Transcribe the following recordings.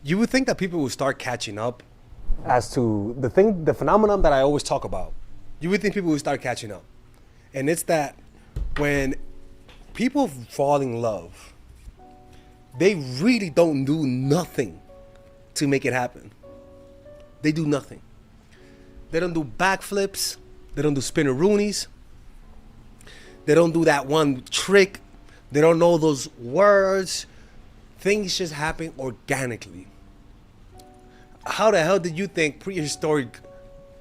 You would think that people would start catching up as to the phenomenon that I always talk about. You would think people would start catching up. And it's that when people fall in love, they really don't do nothing to make it happen. They do nothing. They don't do backflips. They don't do spinneroonies. They don't do that one trick. They don't know those words. Things just happen organically. How the hell did you think prehistoric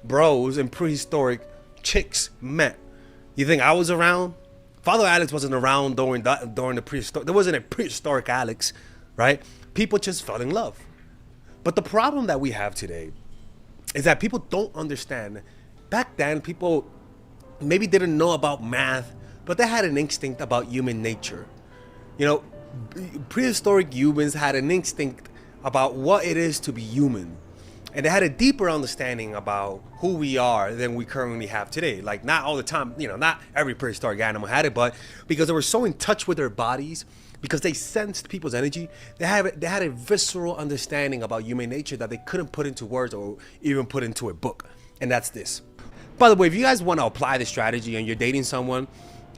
bros and prehistoric chicks met? You think I was around? Father Alex wasn't around during the prehistoric. There wasn't a prehistoric Alex, right? People just fell in love. But the problem that we have today is that people don't understand. Back then, people maybe didn't know about math, but they had an instinct about human nature. You know, prehistoric humans had an instinct about what it is to be human. And they had a deeper understanding about who we are than we currently have today. Like, not all the time, not every prehistoric animal had it, but because they were so in touch with their bodies, because they sensed people's energy, they had a visceral understanding about human nature that they couldn't put into words or even put into a book. And that's this. By the way, if you guys want to apply this strategy and you're dating someone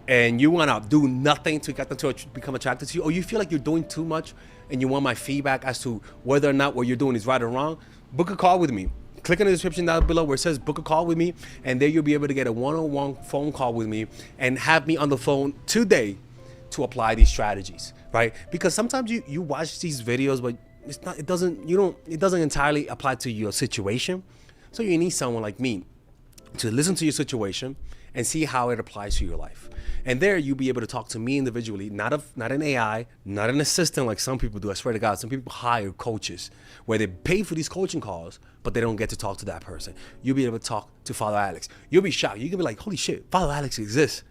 and you want to do nothing to get them to become attracted to you, or you feel like you're doing too much and you want my feedback as to whether or not what you're doing is right or wrong, book a call with me. Click in the description down below where it says book a call with me, and there you'll be able to get a one-on-one phone call with me and have me on the phone today to apply these strategies, right? Because sometimes you watch these videos, but it doesn't entirely apply to your situation. So you need someone like me to listen to your situation and see how it applies to your life. And there you'll be able to talk to me individually, not an AI, not an assistant like some people do. I swear to God, some people hire coaches where they pay for these coaching calls, but they don't get to talk to that person. You'll be able to talk to Father Alex. You'll be shocked. You're gonna be like, holy shit, Father Alex exists.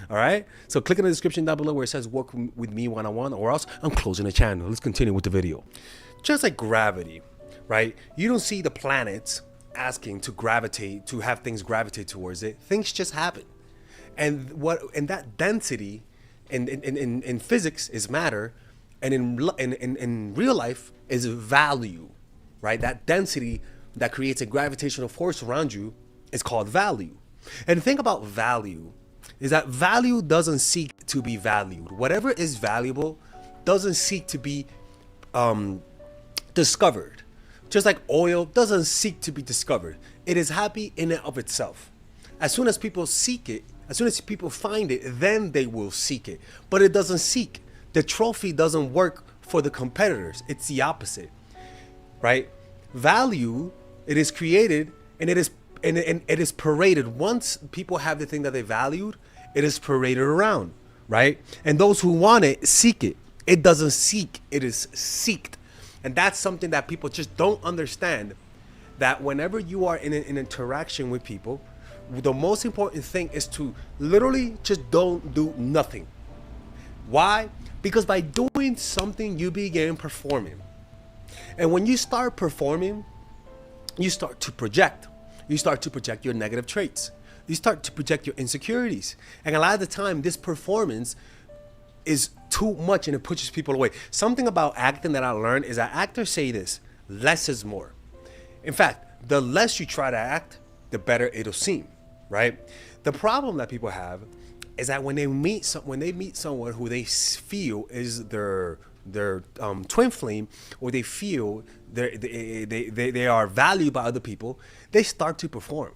All right? So click in the description down below where it says work with me one-on-one, or else I'm closing the channel. Let's continue with the video. Just like gravity, right? You don't see the planets asking to gravitate, to have things gravitate towards it. Things just happen. And that density in physics is matter, and in real life is value, right? That density that creates a gravitational force around you is called value. And the thing about value is that value doesn't seek to be valued. Whatever is valuable doesn't seek to be discovered. Just like oil doesn't seek to be discovered. It is happy in and of itself. As soon as people seek it, as soon as people find it, then they will seek it. But it doesn't seek. The trophy doesn't work for the competitors. It's the opposite, right? Value, it is created and it is paraded. Once people have the thing that they valued, it is paraded around, right? And those who want it seek it. It doesn't seek, it is seeked. And that's something that people just don't understand, that whenever you are in an interaction with people, the most important thing is to literally just don't do nothing. Why? Because by doing something, you begin performing. And when you start performing, you start to project. You start to project your negative traits. You start to project your insecurities. And a lot of the time, this performance is too much and it pushes people away. Something about acting that I learned is that actors say this: less is more. In fact, the less you try to act, the better it'll seem, right? The problem that people have is that when they meet someone who they feel is their twin flame, or they feel they are valued by other people, they start to perform.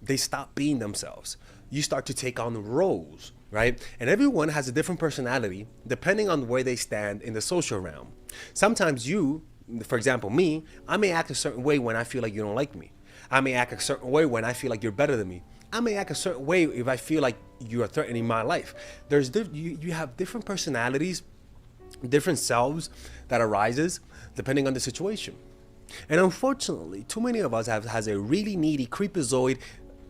They stop being themselves. You start to take on roles, right? And everyone has a different personality depending on where they stand in the social realm. Sometimes you, for example, me, I may act a certain way when I feel like you don't like me. I may act a certain way when I feel like you're better than me. I may act a certain way if I feel like you are threatening my life. You have different personalities, different selves that arises depending on the situation. And unfortunately, too many of us has a really needy, creepazoid,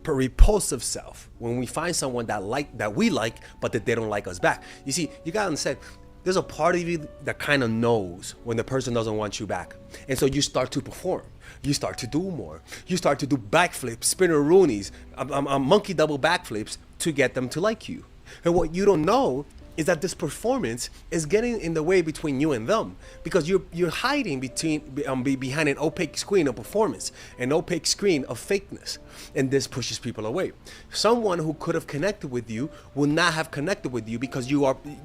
repulsive self when we find someone that we like, but that they don't like us back. You see, you gotta understand, there's a part of you that kind of knows when the person doesn't want you back. And so you start to perform. You start to do more. You start to do backflips, spinneroonies, monkey double backflips to get them to like you. And what you don't know is that this performance is getting in the way between you and them, because you're hiding behind an opaque screen of performance, an opaque screen of fakeness, and this pushes people away. Someone who could have connected with you will not have connected with you because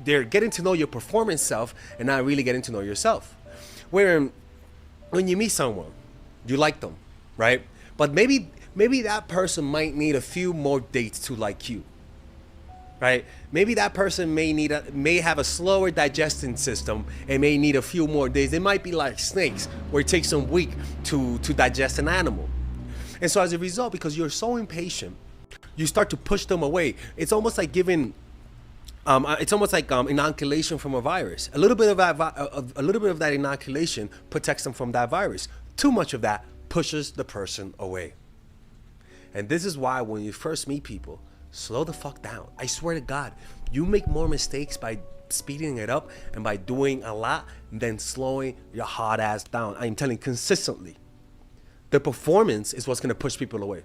they're getting to know your performance self and not really getting to know yourself. Where when you meet someone, you like them, right? But maybe that person might need a few more dates to like you. Right? Maybe that person may have a slower digestion system and may need a few more days. They might be like snakes, where it takes them a week to digest an animal. And so as a result, because you're so impatient, you start to push them away. It's almost like giving, inoculation from a virus. A little bit of that inoculation protects them from that virus. Too much of that pushes the person away. And this is why when you first meet people, slow the fuck down. I swear to God, you make more mistakes by speeding it up and by doing a lot than slowing your hard ass down. I'm telling you, consistently. The performance is what's going to push people away.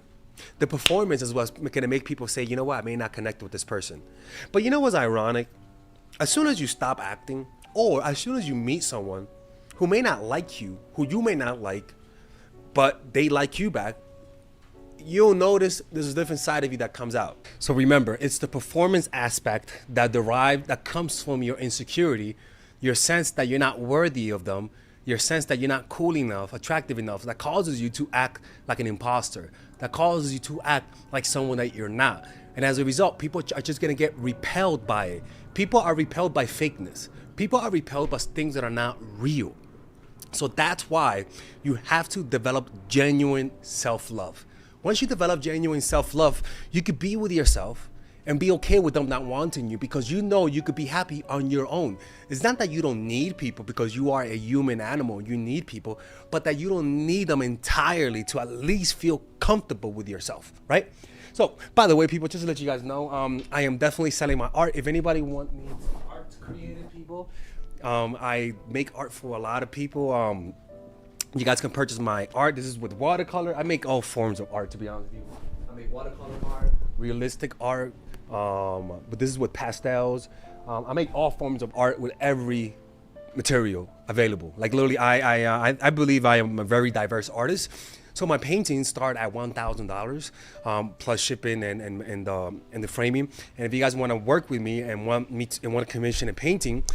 The performance is what's going to make people say, you know what, I may not connect with this person. But you know what's ironic? As soon as you stop acting, or as soon as you meet someone who may not like you, who you may not like, but they like you back, you'll notice there's a different side of you that comes out. So remember, it's the performance aspect that comes from your insecurity, your sense that you're not worthy of them, your sense that you're not cool enough, attractive enough, that causes you to act like an imposter, that causes you to act like someone that you're not. And as a result, people are just gonna get repelled by it. People are repelled by fakeness. People are repelled by things that are not real. So that's why you have to develop genuine self-love. Once you develop genuine self-love, you could be with yourself and be okay with them not wanting you, because you know you could be happy on your own. It's not that you don't need people, because you are a human animal, you need people, but that you don't need them entirely to at least feel comfortable with yourself, right? So, by the way, people, just to let you guys know, I am definitely selling my art. If anybody needs art created, people, I make art for a lot of people. You guys can purchase my art. This is with watercolor. I make all forms of art, to be honest with you. I make watercolor art, realistic art, but this is with pastels. I make all forms of art with every material available. Like literally, I believe I am a very diverse artist. So my paintings start at $1,000 plus shipping and the framing. And if you guys want to work with me and want to commission a painting,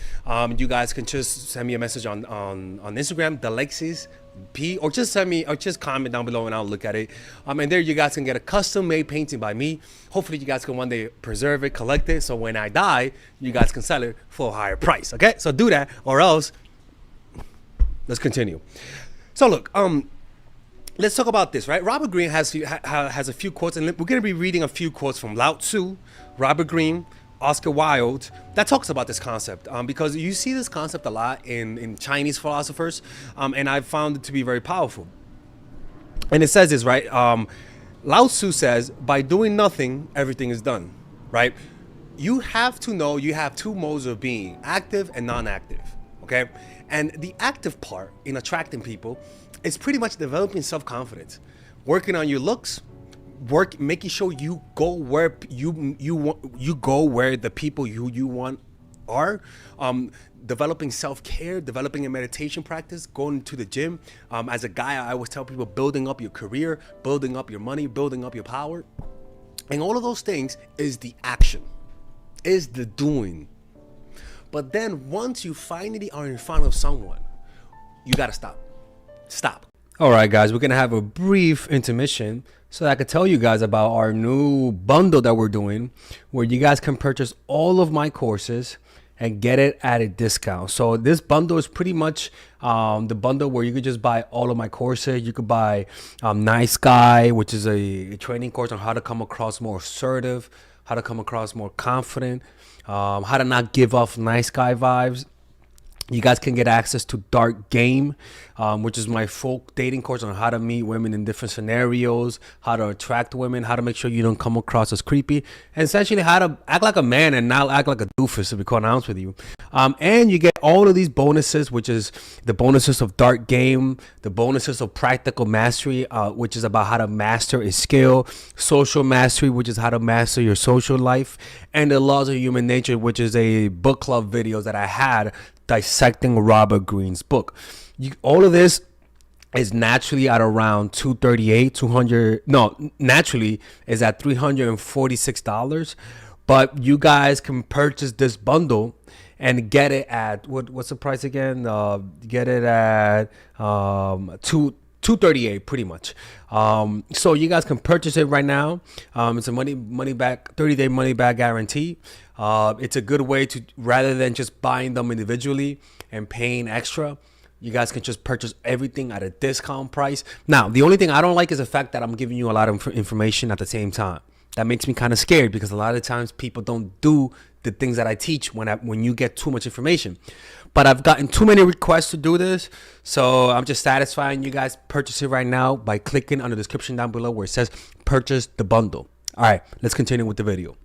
you guys can just send me a message on Instagram, Delexis P, or just comment down below and I'll look at it. And there you guys can get a custom made painting by me. Hopefully you guys can one day preserve it, collect it, so when I die, you guys can sell it for a higher price. Okay, so do that, or else let's continue. So look, let's talk about this, right? Robert Greene has a few quotes, and we're going to be reading a few quotes from Lao Tzu, Robert Greene, Oscar Wilde, that talks about this concept, because you see this concept a lot in Chinese philosophers, and I've found it to be very powerful. And it says this, right? Lao Tzu says, by doing nothing, everything is done, right? You have to know you have two modes of being, active and non-active, okay? And the active part in attracting people is pretty much developing self-confidence, working on your looks, making sure you go where you go where the people you want are, developing self-care, developing a meditation practice, going to the gym. As a guy, I always tell people, building up your career, building up your money, building up your power, and all of those things is the action, is the doing. But then once you finally are in front of someone, you gotta stop. All right, guys, we're gonna have a brief intermission so that I could tell you guys about our new bundle that we're doing, where you guys can purchase all of my courses and get it at a discount. So this bundle is pretty much the bundle where you could just buy all of my courses. You could buy Nice Guy, which is a training course on how to come across more assertive, how to come across more confident, how to not give off nice guy vibes. You guys can get access to Dark Game, which is my full dating course on how to meet women in different scenarios, how to attract women, how to make sure you don't come across as creepy, and essentially how to act like a man and not act like a doofus, to be quite honest with you. And you get all of these bonuses, which is the bonuses of Dark Game, the bonuses of Practical Mastery, which is about how to master a skill, Social Mastery, which is how to master your social life, and the Laws of Human Nature, which is a book club videos that I had dissecting Robert Greene's book. All of this is naturally at around naturally is at $346, but you guys can purchase this bundle and get it at what's the price again? Get it at 238 pretty much. So you guys can purchase it right now. It's a money back 30-day money back guarantee. It's a good way to, rather than just buying them individually and paying extra, you guys can just purchase everything at a discount price. Now, the only thing I don't like is the fact that I'm giving you a lot of information at the same time. That makes me kind of scared, because a lot of times people don't do the things that I teach when you get too much information. But I've gotten too many requests to do this, so I'm just satisfying you guys. Purchase it right now by clicking on the description down below where it says purchase the bundle. All right, let's continue with the video.